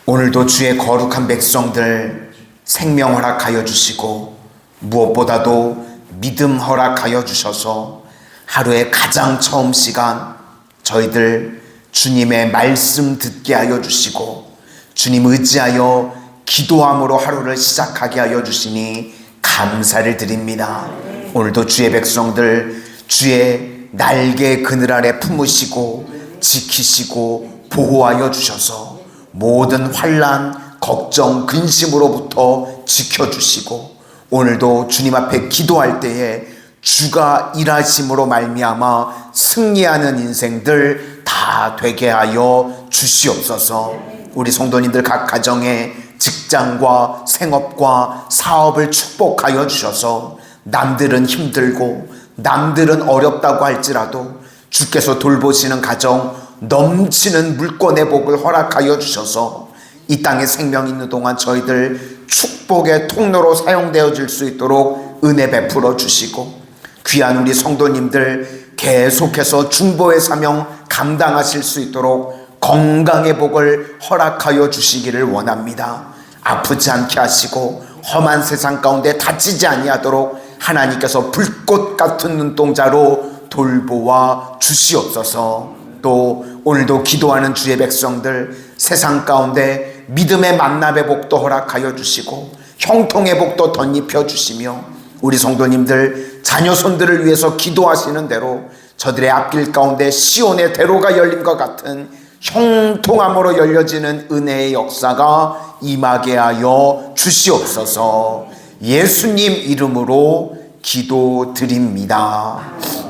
오늘도 주의 거룩한 백성들 생명 허락하여 주시고 무엇보다도 믿음 허락하여 주셔서 하루의 가장 처음 시간 저희들 주님의 말씀 듣게 하여 주시고 주님 의지하여 기도함으로 하루를 시작하게 하여 주시니 감사를 드립니다. 오늘도 주의 백성들 주의 날개 그늘 아래 품으시고 지키시고 보호하여 주셔서 모든 환난, 걱정, 근심으로부터 지켜주시고 오늘도 주님 앞에 기도할 때에 주가 일하심으로 말미암아 승리하는 인생들 다 되게 하여 주시옵소서. 우리 성도님들 각 가정에 직장과 생업과 사업을 축복하여 주셔서 남들은 힘들고 남들은 어렵다고 할지라도 주께서 돌보시는 가정 넘치는 물권의 복을 허락하여 주셔서 이 땅에 생명 있는 동안 저희들 축복의 통로로 사용되어질 수 있도록 은혜 베풀어 주시고 귀한 우리 성도님들 계속해서 중보의 사명 감당하실 수 있도록 건강의 복을 허락하여 주시기를 원합니다. 아프지 않게 하시고 험한 세상 가운데 다치지 아니하도록 하나님께서 불꽃 같은 눈동자로 돌보아 주시옵소서. 또 오늘도 기도하는 주의 백성들 세상 가운데 믿음의 만남의 복도 허락하여 주시고 형통의 복도 덧입혀 주시며 우리 성도님들 자녀손들을 위해서 기도하시는 대로 저들의 앞길 가운데 시온의 대로가 열린 것 같은 형통함으로 열려지는 은혜의 역사가 임하게 하여 주시옵소서. 예수님 이름으로 기도드립니다.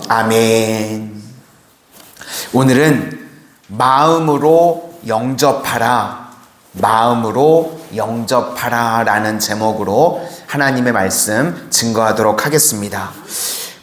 아멘. 오늘은 마음으로 영접하라, 마음으로 영접하라 라는 제목으로 하나님의 말씀 증거하도록 하겠습니다.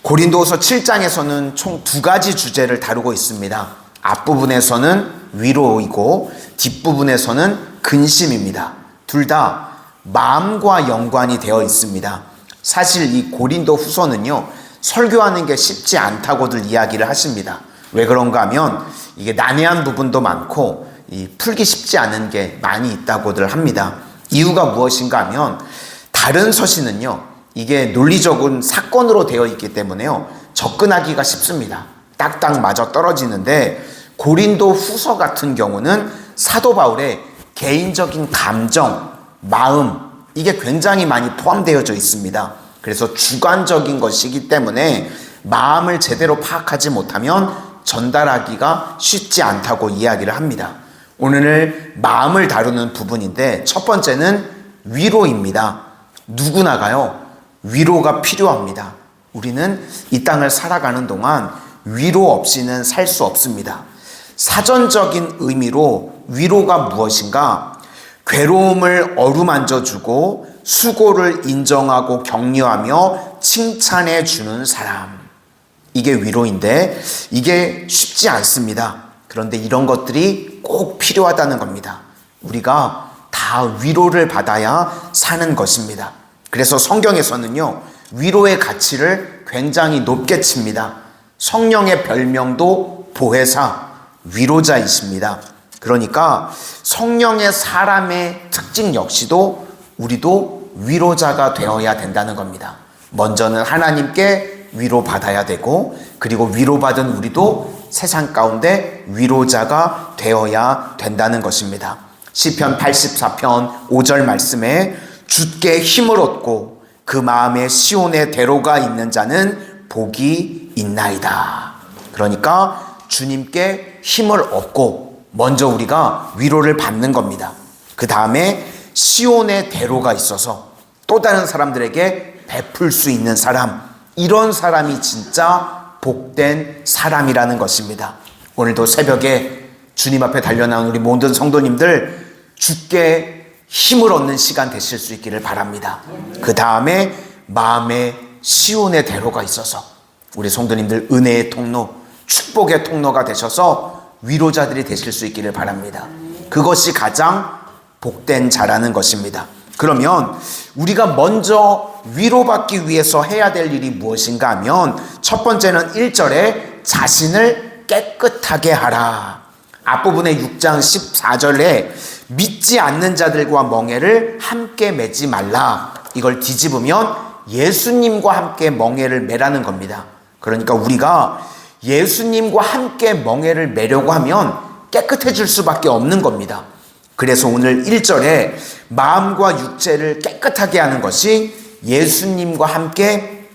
고린도후서 7장에서는 총 2가지 주제를 다루고 있습니다. 앞부분에서는 위로이고 뒷부분에서는 근심입니다. 둘 다 마음과 연관이 되어 있습니다. 사실 이 고린도 후서는요, 설교하는 게 쉽지 않다고들 이야기를 하십니다. 왜 그런가 하면 이게 난해한 부분도 많고 풀기 쉽지 않은 게 많이 있다고들 합니다. 이유가 무엇인가 하면 다른 서신은요, 이게 논리적인 사건으로 되어 있기 때문에요, 접근하기가 쉽습니다. 딱딱 맞아 떨어지는데 고린도 후서 같은 경우는 사도 바울의 개인적인 감정, 마음, 이게 굉장히 많이 포함되어져 있습니다. 그래서 주관적인 것이기 때문에 마음을 제대로 파악하지 못하면 전달하기가 쉽지 않다고 이야기를 합니다. 오늘 마음을 다루는 부분인데 첫 번째는 위로입니다. 누구나가요, 위로가 필요합니다. 우리는 이 땅을 살아가는 동안 위로 없이는 살 수 없습니다. 사전적인 의미로 위로가 무엇인가? 괴로움을 어루만져주고 수고를 인정하고 격려하며 칭찬해 주는 사람, 이게 위로인데 이게 쉽지 않습니다. 그런데 이런 것들이 꼭 필요하다는 겁니다. 우리가 다 위로를 받아야 사는 것입니다. 그래서 성경에서는요, 위로의 가치를 굉장히 높게 칩니다. 성령의 별명도 보혜사, 위로자이십니다. 그러니까 성령의 사람의 특징 역시도 우리도 위로자가 되어야 된다는 겁니다. 먼저는 하나님께 위로받아야 되고, 그리고 위로받은 우리도 세상 가운데 위로자가 되어야 된다는 것입니다. 시편 84편 5절 말씀에 주께 힘을 얻고 그 마음에 시온의 대로가 있는 자는 복이 있나이다. 그러니까 주님께 힘을 얻고 먼저 우리가 위로를 받는 겁니다. 그 다음에 시온의 대로가 있어서 또 다른 사람들에게 베풀 수 있는 사람, 이런 사람이 진짜 복된 사람이라는 것입니다. 오늘도 새벽에 주님 앞에 달려나온 우리 모든 성도님들 주께 힘을 얻는 시간 되실 수 있기를 바랍니다. 그 다음에 마음에 시온의 대로가 있어서 우리 성도님들 은혜의 통로, 축복의 통로가 되셔서 위로자들이 되실 수 있기를 바랍니다. 그것이 가장 복된 자라는 것입니다. 그러면 우리가 먼저 위로받기 위해서 해야 될 일이 무엇인가 하면 첫 번째는 1절에 자신을 깨끗하게 하라. 앞부분의 6장 14절에 믿지 않는 자들과 멍에를 함께 매지 말라. 이걸 뒤집으면 예수님과 함께 멍에를 매라는 겁니다. 그러니까 우리가 예수님과 함께 멍에를 매려고 하면 깨끗해질 수밖에 없는 겁니다. 그래서 오늘 1절에 마음과 육체를 깨끗하게 하는 것이 예수님과 함께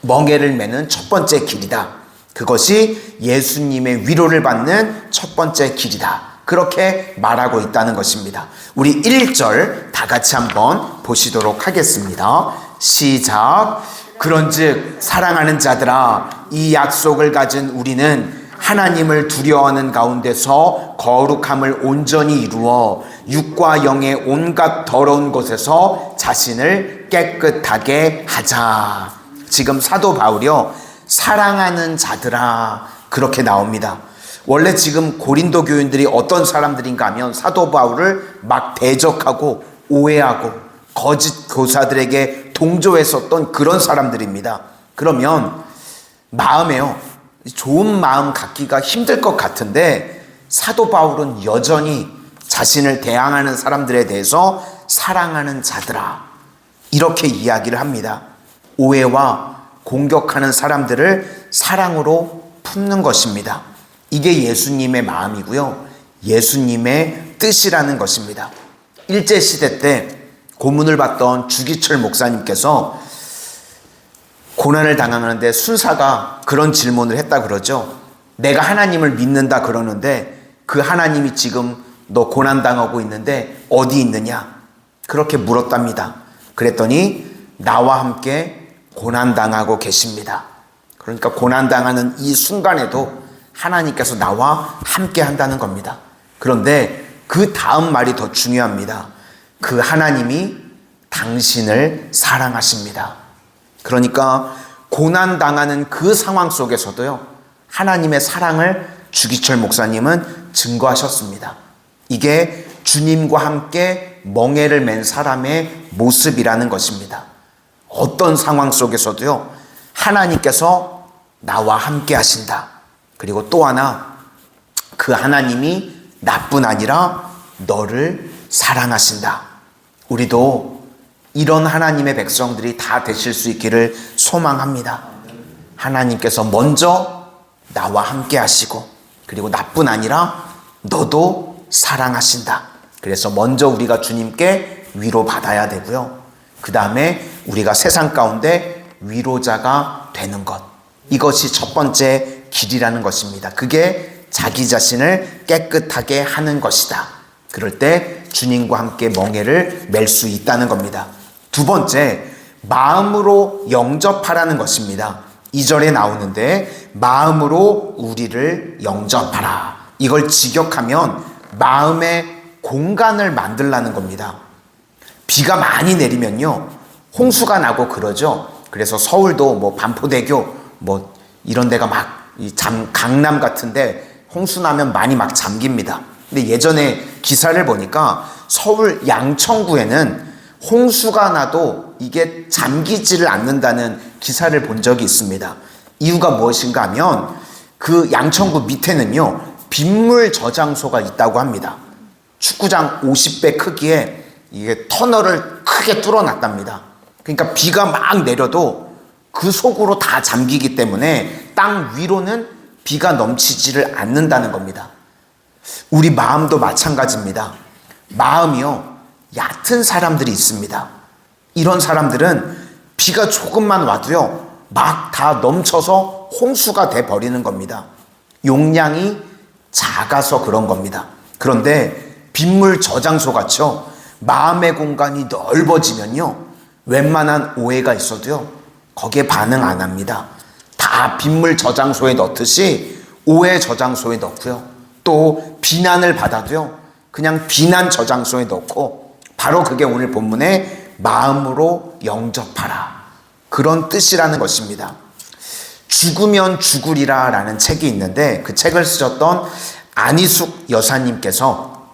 멍에를 매는 첫 번째 길이다. 그것이 예수님의 위로를 받는 첫 번째 길이다. 그렇게 말하고 있다는 것입니다. 우리 1절 다 같이 한번 보시도록 하겠습니다. 시작. 그런즉 사랑하는 자들아, 이 약속을 가진 우리는 하나님을 두려워하는 가운데서 거룩함을 온전히 이루어 육과 영의 온갖 더러운 것에서 자신을 깨끗하게 하자. 지금 사도 바울이요, 사랑하는 자들아, 그렇게 나옵니다. 원래 지금 고린도 교인들이 어떤 사람들인가 하면 사도 바울을 막 대적하고 오해하고 거짓 교사들에게 동조했었던 그런 사람들입니다. 그러면 마음에요, 좋은 마음 갖기가 힘들 것 같은데 사도 바울은 여전히 자신을 대항하는 사람들에 대해서 사랑하는 자들아, 이렇게 이야기를 합니다. 오해와 공격하는 사람들을 사랑으로 품는 것입니다. 이게 예수님의 마음이고요, 예수님의 뜻이라는 것입니다. 일제시대 때 고문을 받던 주기철 목사님께서 고난을 당하는데 순사가 그런 질문을 했다 그러죠. 내가 하나님을 믿는다 그러는데 그 하나님이 지금 너 고난당하고 있는데 어디 있느냐? 그렇게 물었답니다. 그랬더니 나와 함께 고난당하고 계십니다. 그러니까 고난당하는 이 순간에도 하나님께서 나와 함께 한다는 겁니다. 그런데 그 다음 말이 더 중요합니다. 그 하나님이 당신을 사랑하십니다. 그러니까 고난당하는 그 상황 속에서도요, 하나님의 사랑을 주기철 목사님은 증거하셨습니다. 이게 주님과 함께 멍에를 맨 사람의 모습이라는 것입니다. 어떤 상황 속에서도요, 하나님께서 나와 함께 하신다. 그리고 또 하나, 그 하나님이 나뿐 아니라 너를 사랑하신다. 우리도 이런 하나님의 백성들이 다 되실 수 있기를 소망합니다. 하나님께서 먼저 나와 함께 하시고, 그리고 나뿐 아니라 너도 사랑하신다. 그래서 먼저 우리가 주님께 위로받아야 되고요, 그 다음에 우리가 세상 가운데 위로자가 되는 것, 이것이 첫 번째 길이라는 것입니다. 그게 자기 자신을 깨끗하게 하는 것이다. 그럴 때 주님과 함께 멍에를 맬 수 있다는 겁니다. 두 번째, 마음으로 영접하라는 것입니다. 2절에 나오는데 마음으로 우리를 영접하라. 이걸 직역하면 마음의 공간을 만들라는 겁니다. 비가 많이 내리면요, 홍수가 나고 그러죠. 그래서 서울도 뭐 반포대교 뭐 이런 데가 막 강남 같은데 홍수 나면 많이 막 잠깁니다. 근데 예전에 기사를 보니까 서울 양천구에는 홍수가 나도 이게 잠기지를 않는다는 기사를 본 적이 있습니다. 이유가 무엇인가 하면 그 양천구 밑에는요, 빗물 저장소가 있다고 합니다. 축구장 50배 크기에 이게 터널을 크게 뚫어놨답니다. 그러니까 비가 막 내려도 그 속으로 다 잠기기 때문에 땅 위로는 비가 넘치지를 않는다는 겁니다. 우리 마음도 마찬가지입니다. 마음이요, 얕은 사람들이 있습니다. 이런 사람들은 비가 조금만 와도요, 막 다 넘쳐서 홍수가 돼 버리는 겁니다. 용량이 작아서 그런 겁니다. 그런데 빗물 저장소 같죠? 마음의 공간이 넓어지면요, 웬만한 오해가 있어도요, 거기에 반응 안 합니다. 다 빗물 저장소에 넣듯이 오해 저장소에 넣고요, 또 비난을 받아도요, 그냥 비난 저장소에 넣고, 바로 그게 오늘 본문의 마음으로 영접하라, 그런 뜻이라는 것입니다. 죽으면 죽으리라 라는 책이 있는데 그 책을 쓰셨던 안희숙 여사님께서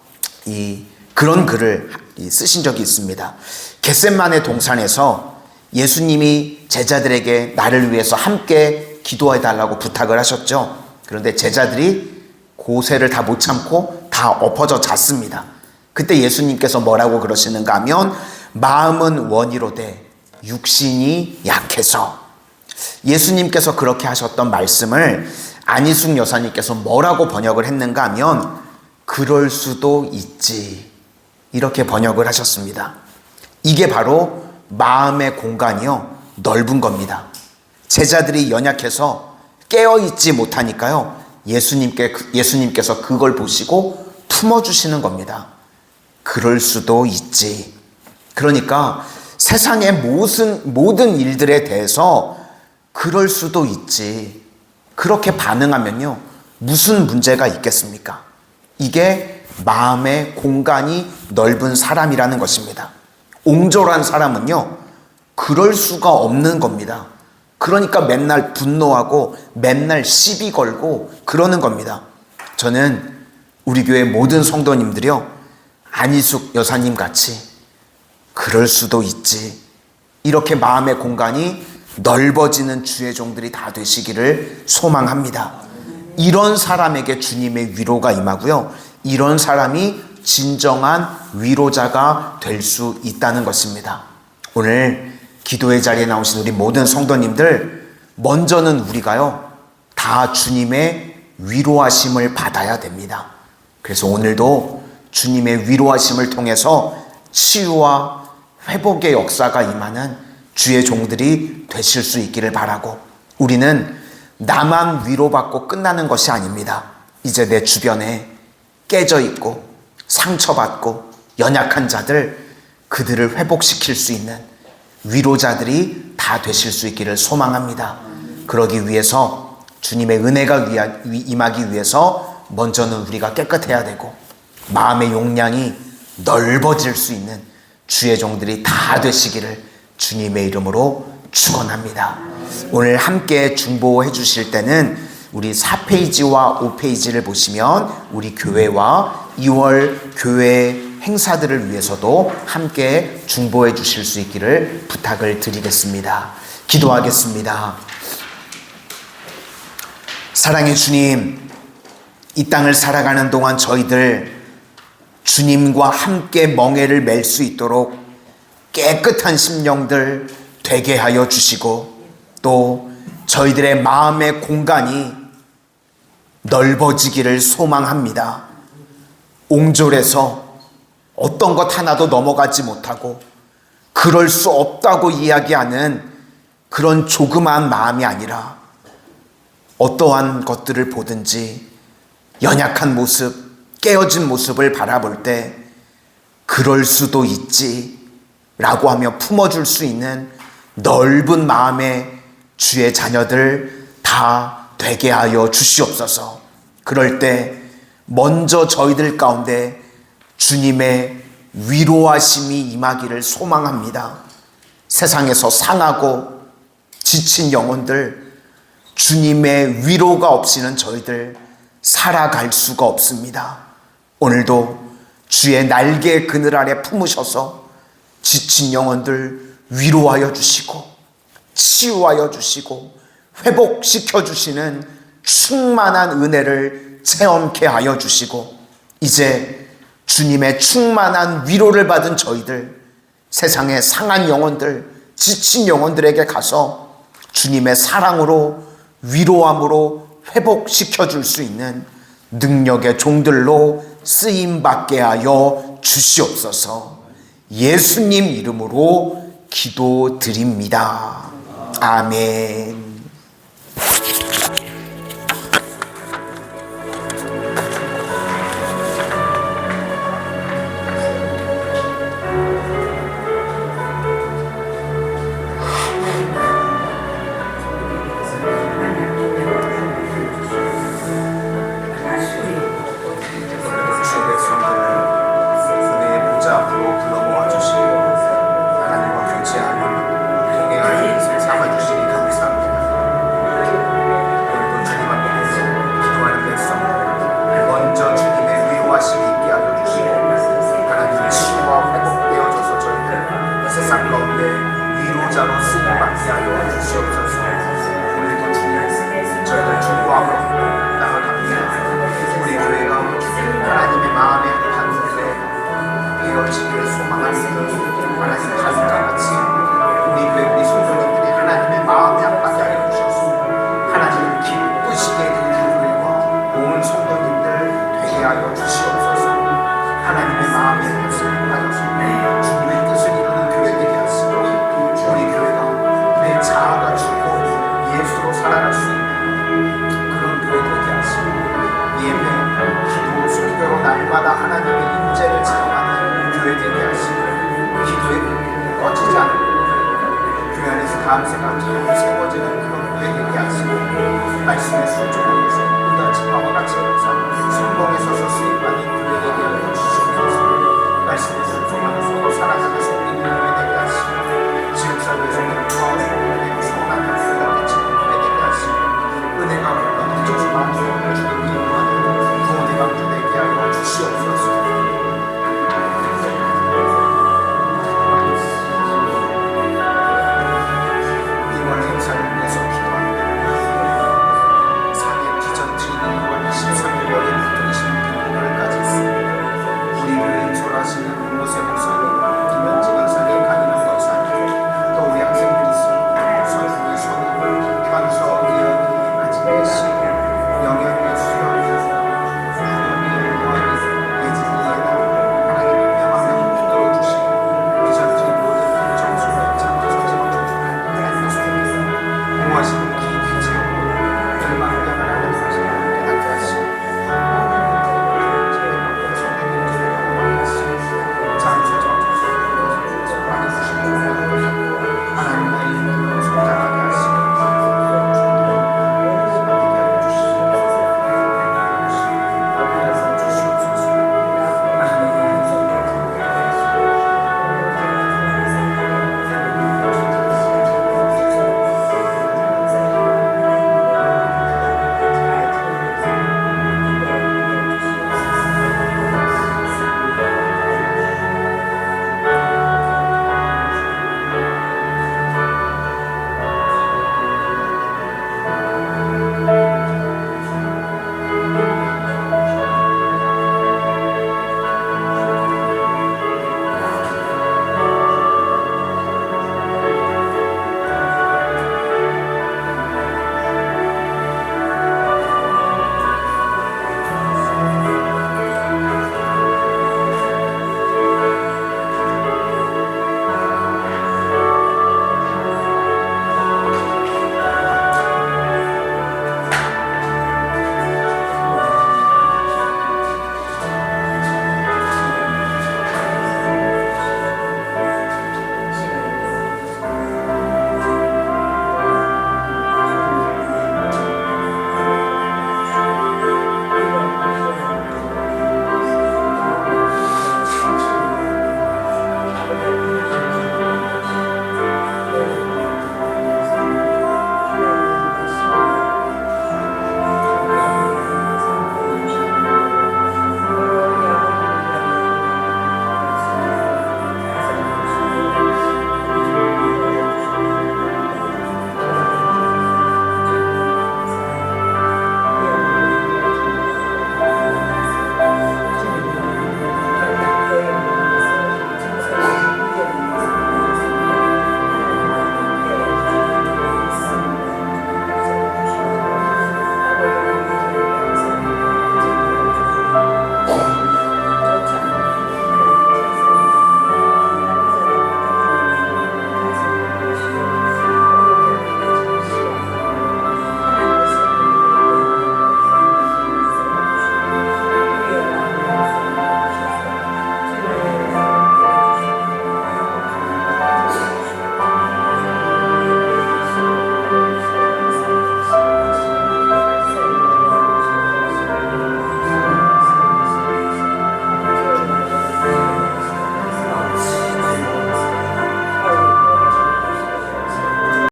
그런 글을 쓰신 적이 있습니다. 겟세마네 동산에서 예수님이 제자들에게 나를 위해서 함께 기도해 달라고 부탁을 하셨죠. 그런데 제자들이 고세를 다 못 참고 다 엎어져 잤습니다. 그때 예수님께서 뭐라고 그러시는가 하면 마음은 원이로되 육신이 약해서. 예수님께서 그렇게 하셨던 말씀을 안희숙 여사님께서 뭐라고 번역을 했는가 하면 그럴 수도 있지, 이렇게 번역을 하셨습니다. 이게 바로 마음의 공간이요, 넓은 겁니다. 제자들이 연약해서 깨어있지 못하니까요, 예수님께서 그걸 보시고 품어주시는 겁니다. 그럴 수도 있지. 그러니까 세상의 모든 일들에 대해서 그럴 수도 있지, 그렇게 반응하면요, 무슨 문제가 있겠습니까? 이게 마음의 공간이 넓은 사람이라는 것입니다. 옹졸한 사람은요, 그럴 수가 없는 겁니다. 그러니까 맨날 분노하고 맨날 시비 걸고 그러는 겁니다. 저는 우리 교회 모든 성도님들이요, 안희숙 여사님 같이 그럴 수도 있지, 이렇게 마음의 공간이 넓어지는 주의 종들이 다 되시기를 소망합니다. 이런 사람에게 주님의 위로가 임하고요, 이런 사람이 진정한 위로자가 될 수 있다는 것입니다. 오늘 기도의 자리에 나오신 우리 모든 성도님들, 먼저는 우리가요, 다 주님의 위로하심을 받아야 됩니다. 그래서 오늘도 주님의 위로하심을 통해서 치유와 회복의 역사가 임하는 주의 종들이 되실 수 있기를 바라고, 우리는 나만 위로받고 끝나는 것이 아닙니다. 이제 내 주변에 깨져 있고 상처받고 연약한 자들, 그들을 회복시킬 수 있는 위로자들이 다 되실 수 있기를 소망합니다. 그러기 위해서, 주님의 은혜가 임하기 위해서 먼저는 우리가 깨끗해야 되고 마음의 용량이 넓어질 수 있는 주의 종들이 다 되시기를 주님의 이름으로 축원합니다. 오늘 함께 중보해 주실 때는 우리 4페이지와 5페이지를 보시면 우리 교회와 2월 교회 행사들을 위해서도 함께 중보해 주실 수 있기를 부탁을 드리겠습니다. 기도하겠습니다. 사랑의 주님, 이 땅을 살아가는 동안 저희들 주님과 함께 멍에를 맬 수 있도록 깨끗한 심령들 되게 하여 주시고, 또 저희들의 마음의 공간이 넓어지기를 소망합니다. 옹졸해서 어떤 것 하나도 넘어가지 못하고 그럴 수 없다고 이야기하는 그런 조그마한 마음이 아니라, 어떠한 것들을 보든지 연약한 모습, 깨어진 모습을 바라볼 때 그럴 수도 있지 라고 하며 품어줄 수 있는 넓은 마음의 주의 자녀들 다 되게 하여 주시옵소서. 그럴 때 먼저 저희들 가운데 주님의 위로하심이 임하기를 소망합니다. 세상에서 상하고 지친 영혼들, 주님의 위로가 없이는 저희들 살아갈 수가 없습니다. 오늘도 주의 날개 그늘 아래 품으셔서 지친 영혼들 위로하여 주시고 치유하여 주시고 회복시켜 주시는 충만한 은혜를 체험케 하여 주시고, 이제 주님의 충만한 위로를 받은 저희들, 세상의 상한 영혼들, 지친 영혼들에게 가서 주님의 사랑으로 위로함으로 회복시켜 줄 수 있는 능력의 종들로 쓰임받게 하여 주시옵소서. 예수님 이름으로 기도드립니다. 아멘. 삼아주시니 감사합니다. 이루어지기를 소망하는 하나님 가족과 같이 우리 교회 우리 성도님들이 하나님의 마음에 합하게 하여 주셔서 하나님을 기쁘시게 해드리는 교회와 온 성도님들 되게 하여 주시옵소서. 하나님의 마음에 합하여서 주님의 뜻을 이루는 교회 되게 하시고 우리 교회가 내 자아가 죽고 예수로 살아갈 수 있는 그런 교회 되게 하시고 예배, 기도, 순교로 날마다 하나님의 임재를 체험하는 교회 되게 하시고 기도의 불이 꺼지지 않는 교회 안에서 다음 생각 계속 세워지는 그런 교회 되게 하시고 말씀에 순종하면서 우다 지파와 같이 성공에 서서 수입받는 교회 되게 하여 주시옵소서.